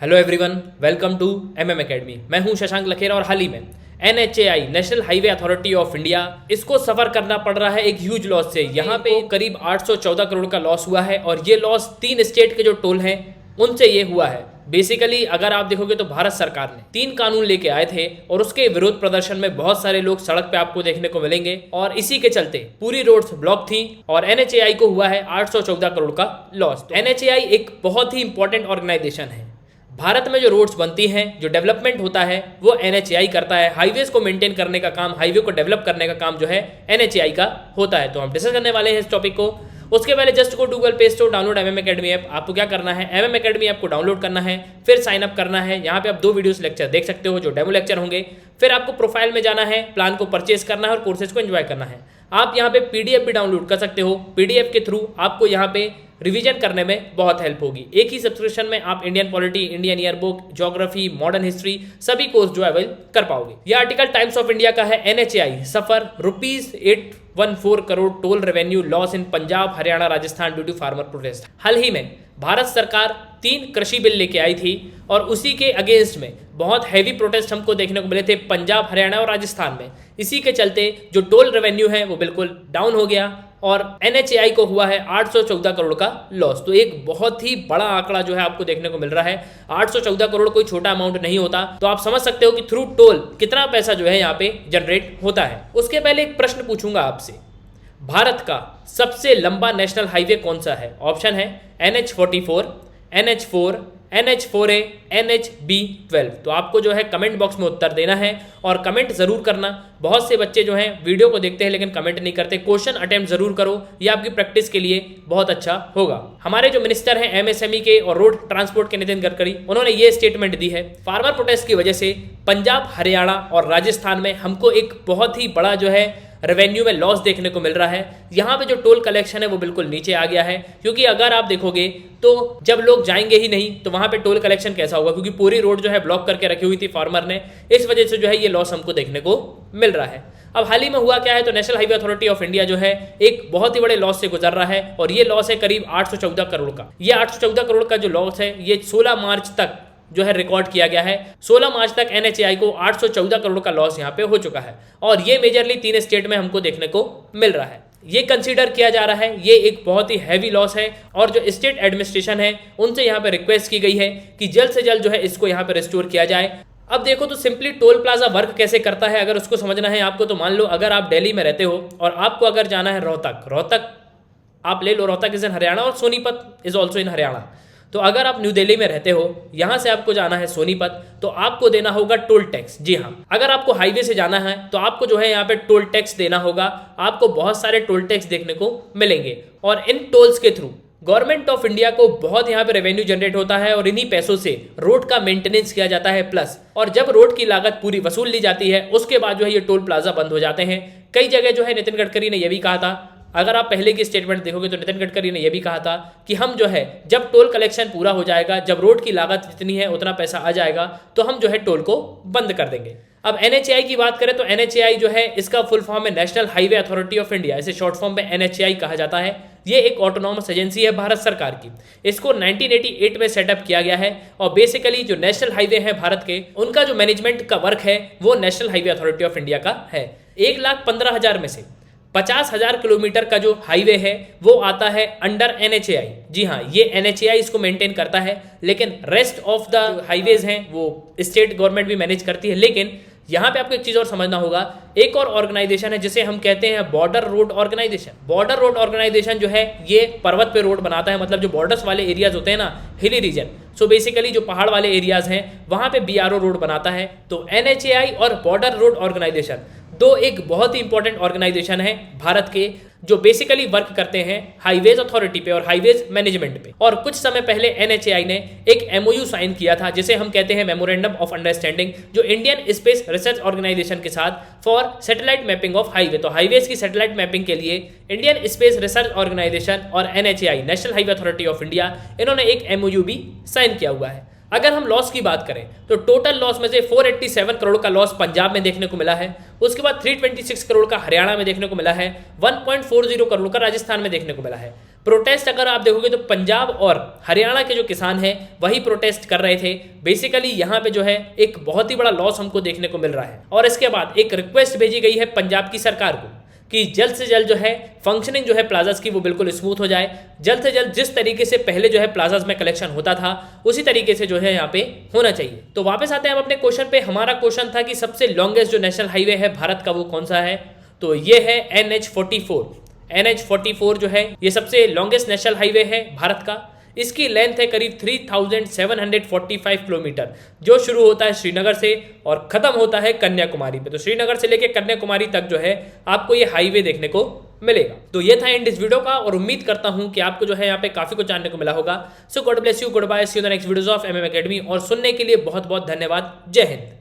Hello everyone, welcome to MM academy. मैं हूं शशांक लखेरा और हाल ही में NHAI national highway authority of India इसको सफर करना पड़ रहा है एक ह्यूज लॉस से। यहाँ पे करीब 814 करोड़ का लॉस हुआ है और ये लॉस 3 स्टेट के जो टोल हैं उनसे ये हुआ है। बेसिकली अगर आप देखोगे तो भारत सरकार ने 3 कानून लेके आए थे और उसके विरोध प्रदर्शन में बहुत सारे लोग सड़क पे आपको देखने को मिलेंगे और इसी के चलते पूरी रोड्स ब्लॉक थी और NHAI को हुआ है 814 करोड़ का लॉस। तो NHAI एक बहुत ही इंपॉर्टेंट ऑर्गेनाइजेशन है। भारत में जो रोड्स बनती हैं, जो डेवलपमेंट होता है वो NHAI करता है। हाईवेज को मेंटेन करने का काम, हाईवे को डेवलप करने का काम जो है NHAI का होता है। तो हम डिस्कस करने वाले हैं इस टॉपिक को। उसके पहले just go Google play store, download MM academy app. आपको क्या करना है, एमएम एकेडमी ऐप को डाउनलोड करना है, फिर साइन अप करना है। यहाँ पे आप 2 वीडियोस लेक्चर देख सकते हो जो डेमो लेक्चर होंगे। फिर आपको प्रोफाइल में जाना है, प्लान को परचेज करना है और कोर्सेज को एंजॉय करना है। आप यहाँ पे PDF भी डाउनलोड कर सकते हो। PDF के थ्रू आपको यहाँ पे रिवीजन करने में बहुत हेल्प होगी। एक ही सब्सक्रिप्शन में आप Indian polity, Indian yearbook, geography, modern history सभी कोर्स जो अवेल कर पाओगे। यह आर्टिकल टाइम्स ऑफ इंडिया का है। NHAI सफर ₹814 crore toll revenue loss in Punjab, Haryana, Rajasthan due to farmer protest. हाल ही में भारत सरकार 3 कृषि बिल लेके आई थी और उसी के अगेंस्ट में बहुत हैवी प्रोटेस्ट हमको देखने को मिले थे पंजाब, हरियाणा और राजस्थान में। इसी के चलते जो टोल रेवेन्यू है वो बिल्कुल डाउन हो गया और NHAI को हुआ है 814 करोड़ का लॉस। तो एक बहुत ही बड़ा आंकड़ा जो है आपको देखने को मिल रहा है। 814 करोड़ कोई छोटा अमाउंट नहीं होता। तो आप समझ सकते हो कि थ्रू टोल कितना पैसा जो है यहाँ पे जनरेट होता है। उसके पहले एक प्रश्न पूछूंगा आपसे, भारत का सबसे लंबा नेशनल हाईवे कौन सा है? ऑप्शन है NH44, NH4, NH4A, NHB12। तो आपको जो है कमेंट बॉक्स में उत्तर देना है और कमेंट जरूर करना। बहुत से बच्चे जो हैं वीडियो को देखते हैं लेकिन कमेंट नहीं करते। क्वेश्चन अटेम्प्ट जरूर करो, ये आपकी प्रैक्टिस के लिए बहुत अच्छा होगा। हमारे जो मिनिस्टर हैं MSME के और रोड ट्रांसपोर्ट के नितिन गडकरी, उन्होंने ये स्टेटमेंट दी है, फार्मर प्रोटेस्ट की वजह से पंजाब, हरियाणा और राजस्थान में हमको एक बहुत ही बड़ा जो है रेवेन्यू में लॉस देखने को मिल रहा है। यहाँ पे जो टोल कलेक्शन है वो बिल्कुल नीचे आ गया है, क्योंकि अगर आप देखोगे तो जब लोग जाएंगे ही नहीं तो वहाँ पे टोल कलेक्शन कैसा होगा, क्योंकि पूरी रोड जो है ब्लॉक करके रखी हुई थी फार्मर ने। इस वजह से जो है ये लॉस हमको देखने को मिल रहा है। अब हाल ही में हुआ क्या है, तो national highway authority of India जो है एक बहुत ही बड़े लॉस से गुजर रहा है और ये लॉस है करीब 814 करोड़ का। ये 814 करोड़ का जो लॉस है ये 16 मार्च तक जो है रिकॉर्ड किया गया है। 16 मार्च तक NHAI को 814 करोड़ का लॉस यहाँ पे हो चुका है और ये मेजरली 3 स्टेट में हमको देखने को मिल रहा है। ये कंसीडर किया जा रहा है ये एक बहुत ही हैवी लॉस है और जो स्टेट एडमिनिस्ट्रेशन है उनसे यहाँ पे रिक्वेस्ट की गई है कि जल्द से जल्द जो है इसको यहाँ पे रिस्टोर किया जाए। अब देखो तो सिंपली टोल प्लाजा वर्क कैसे करता है, अगर उसको समझना है आपको तो मान लो अगर आप दिल्ली में रहते हो और आपको अगर जाना है रोहतक आप ले लो, रोहतक इज इन हरियाणा और Sonipat is also in Haryana. तो अगर आप न्यू दिल्ली में रहते हो, यहां से आपको जाना है सोनीपत, तो आपको देना होगा टोल टैक्स। जी हाँ, अगर आपको हाईवे से जाना है तो आपको जो है यहाँ पे टोल टैक्स देना होगा। आपको बहुत सारे टोल टैक्स देखने को मिलेंगे और इन टोल्स के थ्रू गवर्नमेंट ऑफ इंडिया को बहुत यहाँ पे रेवेन्यू जनरेट होता है और इन्हीं पैसों से रोड का मेंटेनेंस किया जाता है प्लस। और जब रोड की लागत पूरी वसूल ली जाती है उसके बाद जो है ये टोल प्लाजा बंद हो जाते हैं। कई जगह जो है नितिन गडकरी ने यह भी कहा था, अगर आप पहले की स्टेटमेंट देखोगे तो नितिन गडकरी ने यह भी कहा था कि हम जो है जब टोल कलेक्शन पूरा हो जाएगा, जब रोड की लागत जितनी है उतना पैसा आ जाएगा तो हम जो है टोल को बंद कर देंगे। अब NHAI की बात करें तो NHAI जो है इसका फुल फॉर्म है national highway authority of India, इसे शॉर्ट फॉर्म में NHAI कहा जाता है। ये एक ऑटोनॉमस एजेंसी है भारत सरकार की। इसको 1988 में सेटअप किया गया है और बेसिकली जो नेशनल हाईवे है भारत के, उनका जो मैनेजमेंट का वर्क है वो national highway authority of India का है। 1,15,000 में से 50,000 किलोमीटर का जो हाईवे है वो आता है अंडर NHAI। जी हाँ, ये NHAI इसको मेंटेन करता है, लेकिन रेस्ट ऑफ द हाईवेज हैं वो स्टेट गवर्नमेंट भी मैनेज करती है। लेकिन यहाँ पे आपको एक चीज़ और समझना होगा, एक और ऑर्गेनाइजेशन है जिसे हम कहते हैं border road organisation. Border road organisation जो है ये पर्वत पे रोड बनाता है, मतलब जो बॉर्डर्स वाले एरियाज होते हैं ना, हिली रीजन, सो बेसिकली जो पहाड़ वाले एरियाज हैं वहाँ पे BRO रोड बनाता है। तो NHAI और बॉर्डर रोड ऑर्गेनाइजेशन दो एक बहुत ही इंपॉर्टेंट ऑर्गेनाइजेशन है भारत के, जो बेसिकली वर्क करते हैं हाईवेज अथॉरिटी पे और हाईवेज मैनेजमेंट पे। और कुछ समय पहले NHAI ने एक MOU साइन किया था जिसे हम कहते हैं मेमोरेंडम ऑफ अंडरस्टैंडिंग, जो इंडियन स्पेस रिसर्च ऑर्गेनाइजेशन के साथ for satellite mapping of highway. तो हाईवेज की सैटेलाइट मैपिंग के लिए इंडियन स्पेस रिसर्च ऑर्गेनाइजेशन और NHAI national highway authority of India, इन्होंने एक MOU भी साइन किया हुआ है। अगर हम लॉस की बात करें तो टोटल लॉस में से 487 करोड़ का लॉस पंजाब में देखने को मिला है, उसके बाद 326 करोड़ का हरियाणा में देखने को मिला है, 1.40 करोड़ का राजस्थान में देखने को मिला है। प्रोटेस्ट अगर आप देखोगे तो पंजाब और हरियाणा के जो किसान हैं वही प्रोटेस्ट कर रहे थे। बेसिकली यहाँ पे जो है एक बहुत ही बड़ा लॉस हमको देखने को मिल रहा है। और इसके बाद एक रिक्वेस्ट भेजी गई है पंजाब की सरकार को कि जल्द से जल्द जो है फंक्शनिंग जो है प्लाजास की वो बिल्कुल स्मूथ हो जाए। जल्द से जल्द जिस तरीके से पहले जो है प्लाजास में कलेक्शन होता था उसी तरीके से जो है यहाँ पे होना चाहिए। तो वापस आते हैं हम अपने क्वेश्चन पे। हमारा क्वेश्चन था कि सबसे लॉन्गेस्ट जो नेशनल हाईवे है भारत का वो कौन सा है, तो ये है NH44। NH44 जो है ये सबसे लॉन्गेस्ट नेशनल हाईवे है भारत का। इसकी लेंथ है करीब 3745 किलोमीटर, जो शुरू होता है श्रीनगर से और खत्म होता है कन्याकुमारी पे। तो श्रीनगर से लेकर कन्याकुमारी तक जो है आपको ये हाईवे देखने को मिलेगा। तो ये था एंड इस वीडियो का, और उम्मीद करता हूं कि आपको जो है यहाँ पे काफी कुछ जानने को मिला होगा। So God bless you, goodbye, see you in the next videos of MM Academy। और सुनने के लिए बहुत बहुत धन्यवाद। जय हिंद।